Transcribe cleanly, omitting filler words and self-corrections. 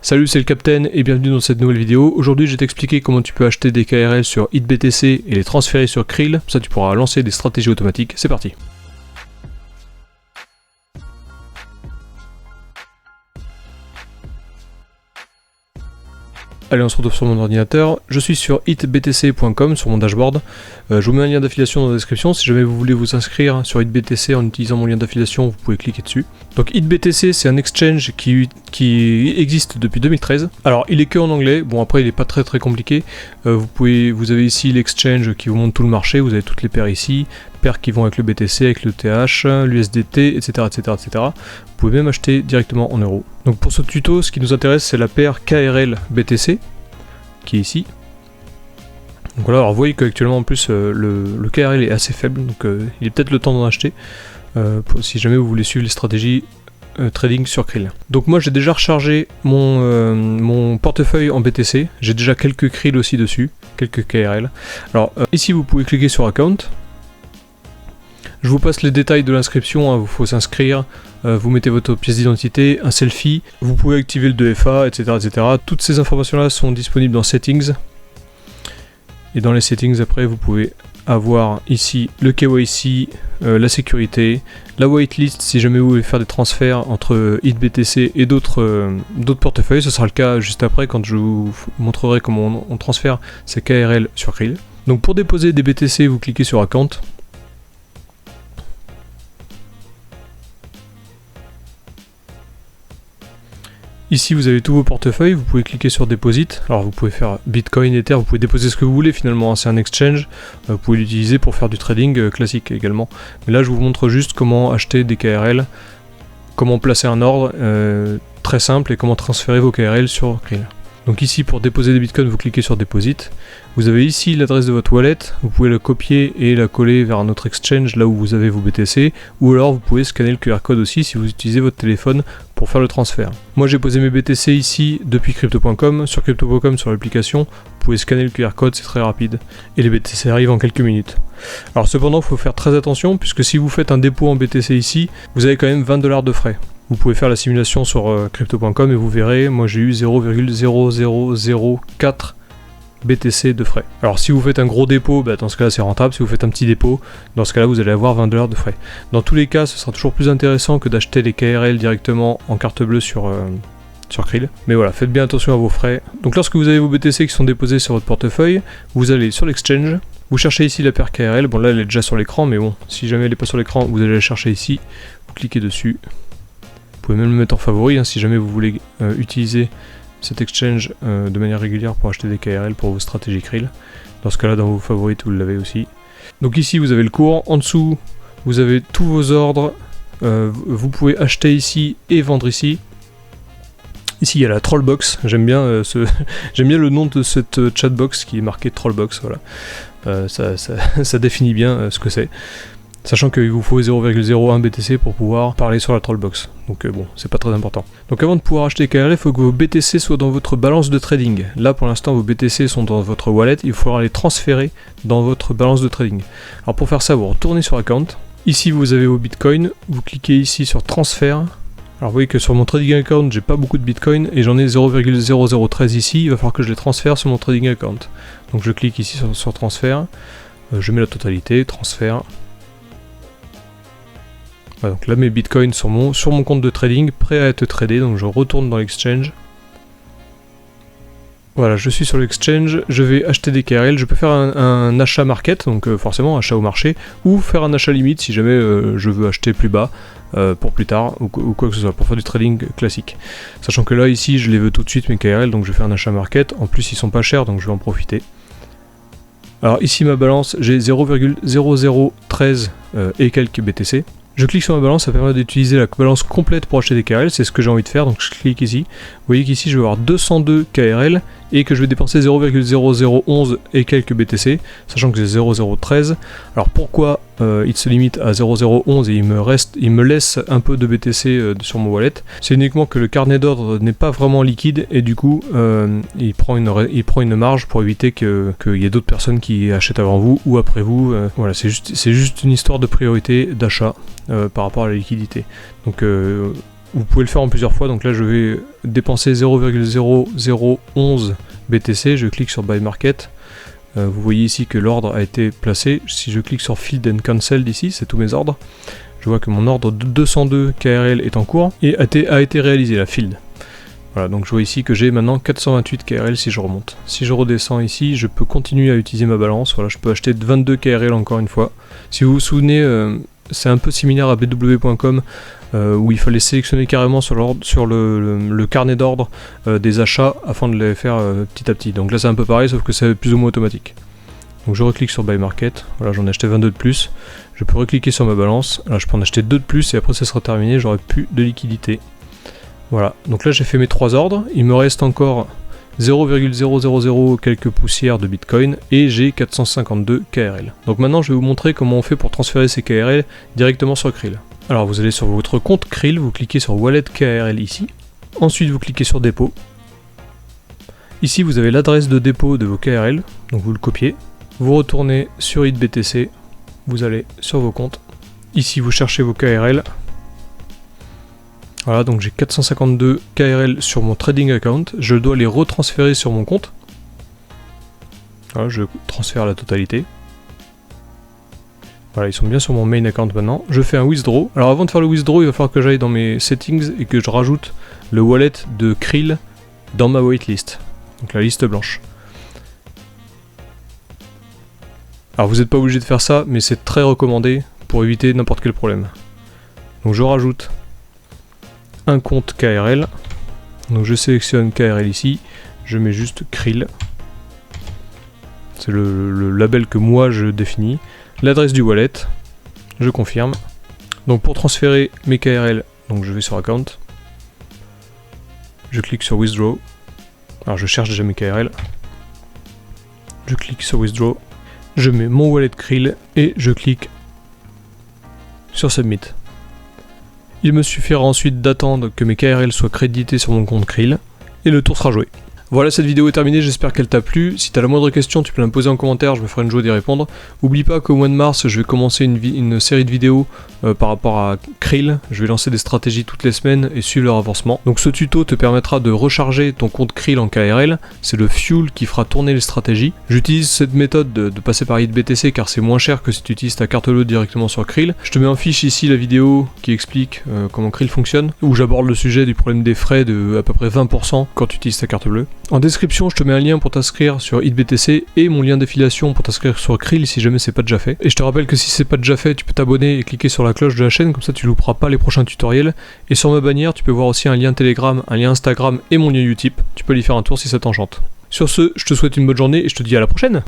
Salut, c'est le Captain et bienvenue dans cette nouvelle vidéo. Aujourd'hui je vais t'expliquer comment tu peux acheter des KRL sur HitBTC et les transférer sur Krill. Ça tu pourras lancer des stratégies automatiques. C'est parti. Allez, on se retrouve sur mon ordinateur. Je suis sur hitbtc.com sur mon dashboard. Je vous mets un lien d'affiliation dans la description. Si jamais vous voulez vous inscrire sur HitBTC en utilisant mon lien d'affiliation, vous pouvez cliquer dessus. Donc HitBTC, c'est un exchange qui existe depuis 2013. Alors il est que en anglais. Bon, après il n'est pas très compliqué. Vous avez ici l'exchange qui vous montre tout le marché. Vous avez toutes les paires ici, paires qui vont avec le BTC, avec le TH, l'USDT, etc., etc., etc. Vous pouvez même acheter directement en euros. Donc pour ce tuto, ce qui nous intéresse, c'est la paire KRL BTC, qui est ici. Donc voilà, alors vous voyez qu'actuellement en plus le KRL est assez faible, donc il est peut-être le temps d'en acheter, si jamais vous voulez suivre les stratégies trading sur Krill. Donc moi j'ai déjà rechargé mon portefeuille en BTC, j'ai déjà quelques Krill aussi dessus, quelques KRL. Alors ici vous pouvez cliquer sur Account. Je vous passe les détails de l'inscription, hein, il faut s'inscrire, vous mettez votre pièce d'identité, un selfie, vous pouvez activer le 2FA, etc., etc. Toutes ces informations-là sont disponibles dans Settings. Et dans les Settings, après, vous pouvez avoir ici le KYC, la sécurité, la waitlist si jamais vous voulez faire des transferts entre HitBTC et d'autres portefeuilles. Ce sera le cas juste après quand je vous montrerai comment on transfère ces KRL sur Krill. Donc pour déposer des BTC, vous cliquez sur Account. Ici vous avez tous vos portefeuilles, vous pouvez cliquer sur Deposit. Alors vous pouvez faire Bitcoin, Ether, vous pouvez déposer ce que vous voulez finalement, hein. C'est un exchange, vous pouvez l'utiliser pour faire du trading classique également. Mais là je vous montre juste comment acheter des KRL, comment placer un ordre très simple et comment transférer vos KRL sur Krill. Donc ici pour déposer des bitcoins, vous cliquez sur Deposit. Vous avez ici l'adresse de votre wallet, vous pouvez la copier et la coller vers un autre exchange là où vous avez vos BTC, ou alors vous pouvez scanner le QR code aussi si vous utilisez votre téléphone pour faire le transfert. Moi j'ai posé mes BTC ici depuis crypto.com, sur crypto.com sur l'application, vous pouvez scanner le QR code, c'est très rapide, et les BTC arrivent en quelques minutes. Alors cependant il faut faire très attention, puisque si vous faites un dépôt en BTC ici, vous avez quand même 20 $ de frais. Vous pouvez faire la simulation sur crypto.com et vous verrez, moi j'ai eu 0,0004 BTC de frais. Alors si vous faites un gros dépôt, dans ce cas là c'est rentable. Si vous faites un petit dépôt, dans ce cas là vous allez avoir 20 $ de frais. Dans tous les cas, ce sera toujours plus intéressant que d'acheter les KRL directement en carte bleue sur Krill. Mais voilà, faites bien attention à vos frais. Donc lorsque vous avez vos BTC qui sont déposés sur votre portefeuille, vous allez sur l'exchange, vous cherchez ici la paire KRL. Bon là elle est déjà sur l'écran, mais bon, si jamais elle n'est pas sur l'écran, vous allez la chercher ici, vous cliquez dessus. Vous pouvez même le mettre en favori, hein, si jamais vous voulez utiliser cet exchange de manière régulière pour acheter des KRL pour vos stratégies Krill. Dans ce cas là, dans vos favoris, vous l'avez aussi. Donc ici vous avez le cours, en dessous vous avez tous vos ordres, vous pouvez acheter ici et vendre ici. Ici il y a la Trollbox, j'aime bien, j'aime bien le nom de cette chatbox qui est marqué Trollbox, voilà. Ça définit bien ce que c'est. Sachant qu'il vous faut 0,01 BTC pour pouvoir parler sur la Trollbox. Donc bon, c'est pas très important. Donc avant de pouvoir acheter KRL, il faut que vos BTC soient dans votre balance de trading. Là pour l'instant vos BTC sont dans votre wallet, il faudra les transférer dans votre balance de trading. Alors pour faire ça, vous retournez sur Account. Ici vous avez vos bitcoins, vous cliquez ici sur Transfert. Alors vous voyez que sur mon trading account, j'ai pas beaucoup de bitcoins et j'en ai 0,0013 ici, il va falloir que je les transfère sur mon trading account. Donc je clique ici sur Transfert, je mets la totalité, Transfert. Voilà, donc là mes bitcoins sont sur mon compte de trading, prêts à être tradés, donc je retourne dans l'exchange. Voilà, je suis sur l'exchange, je vais acheter des KRL, je peux faire un achat market, donc forcément achat au marché, ou faire un achat limite si jamais je veux acheter plus bas pour plus tard, ou quoi que ce soit, pour faire du trading classique. Sachant que là ici je les veux tout de suite mes KRL, donc je vais faire un achat market, en plus ils sont pas chers donc je vais en profiter. Alors ici ma balance, j'ai 0,0013 et quelques BTC. Je clique sur ma balance, ça permet d'utiliser la balance complète pour acheter des KRL, c'est ce que j'ai envie de faire, donc je clique ici. Vous voyez qu'ici je vais avoir 202 KRL et que je vais dépenser 0,0011 et quelques BTC, sachant que c'est 0,013. Alors pourquoi il se limite à 0,011 et il me laisse un peu de BTC sur mon wallet? C'est uniquement que le carnet d'ordre n'est pas vraiment liquide et du coup il prend une marge pour éviter qu'il y ait d'autres personnes qui achètent avant vous ou après vous. Voilà, c'est juste une histoire de priorité d'achat par rapport à la liquidité. Donc Vous pouvez le faire en plusieurs fois, donc là je vais dépenser 0,0011 BTC, je clique sur Buy Market. Vous voyez ici que l'ordre a été placé. Si je clique sur Filled and Cancelled ici, c'est tous mes ordres. Je vois que mon ordre de 202 KRL est en cours et a été réalisé, la Filled. Voilà, donc je vois ici que j'ai maintenant 428 KRL si je remonte. Si je redescends ici, je peux continuer à utiliser ma balance. Voilà, je peux acheter 22 KRL encore une fois. Si vous vous souvenez, c'est un peu similaire à bw.com où il fallait sélectionner carrément sur le carnet d'ordre des achats afin de les faire petit à petit. Donc là c'est un peu pareil sauf que c'est plus ou moins automatique. Donc je reclique sur Buy Market, voilà, j'en ai acheté 22 de plus. Je peux recliquer sur ma balance, là je peux en acheter 2 de plus et après ça sera terminé, j'aurai plus de liquidité. Voilà, donc là j'ai fait mes 3 ordres, il me reste encore 0,000 quelques poussières de Bitcoin et j'ai 452 KRL. Donc maintenant je vais vous montrer comment on fait pour transférer ces KRL directement sur Krill. Alors vous allez sur votre compte Krill, vous cliquez sur Wallet KRL ici, ensuite vous cliquez sur Dépôt. Ici vous avez l'adresse de dépôt de vos KRL, donc vous le copiez, vous retournez sur HitBTC, vous allez sur vos comptes, ici vous cherchez vos KRL. Voilà, donc j'ai 452 KRL sur mon trading account, je dois les retransférer sur mon compte. Voilà, je transfère la totalité. Voilà, ils sont bien sur mon main account maintenant. Je fais un withdraw. Alors avant de faire le withdraw, il va falloir que j'aille dans mes settings et que je rajoute le wallet de Krill dans ma waitlist. Donc la liste blanche. Alors vous n'êtes pas obligé de faire ça, mais c'est très recommandé pour éviter n'importe quel problème. Donc je rajoute un compte KRL, donc je sélectionne KRL ici, je mets juste Krill, c'est le label que moi je définis, l'adresse du wallet, je confirme. Donc pour transférer mes KRL, donc je vais sur Account, je clique sur Withdraw, alors je cherche déjà mes KRL, je clique sur Withdraw, je mets mon wallet Krill et je clique sur Submit. Il me suffira ensuite d'attendre que mes KRL soient crédités sur mon compte Krill, et le tour sera joué. Voilà, cette vidéo est terminée, j'espère qu'elle t'a plu. Si t'as la moindre question, tu peux la me poser en commentaire, je me ferai une joie d'y répondre. Oublie pas qu'au mois de mars, je vais commencer une série de vidéos par rapport à Krill. Je vais lancer des stratégies toutes les semaines et suivre leur avancement. Donc ce tuto te permettra de recharger ton compte Krill en KRL. C'est le fuel qui fera tourner les stratégies. J'utilise cette méthode de passer par HitBTC car c'est moins cher que si tu utilises ta carte bleue directement sur Krill. Je te mets en fiche ici la vidéo qui explique comment Krill fonctionne, où j'aborde le sujet du problème des frais de à peu près 20% quand tu utilises ta carte bleue. En description, je te mets un lien pour t'inscrire sur HitBTC et mon lien d'affiliation pour t'inscrire sur Krill si jamais c'est pas déjà fait. Et je te rappelle que si c'est pas déjà fait, tu peux t'abonner et cliquer sur la cloche de la chaîne, comme ça tu louperas pas les prochains tutoriels. Et sur ma bannière, tu peux voir aussi un lien Telegram, un lien Instagram et mon lien Utip. Tu peux y faire un tour si ça t'enchante. Sur ce, je te souhaite une bonne journée et je te dis à la prochaine.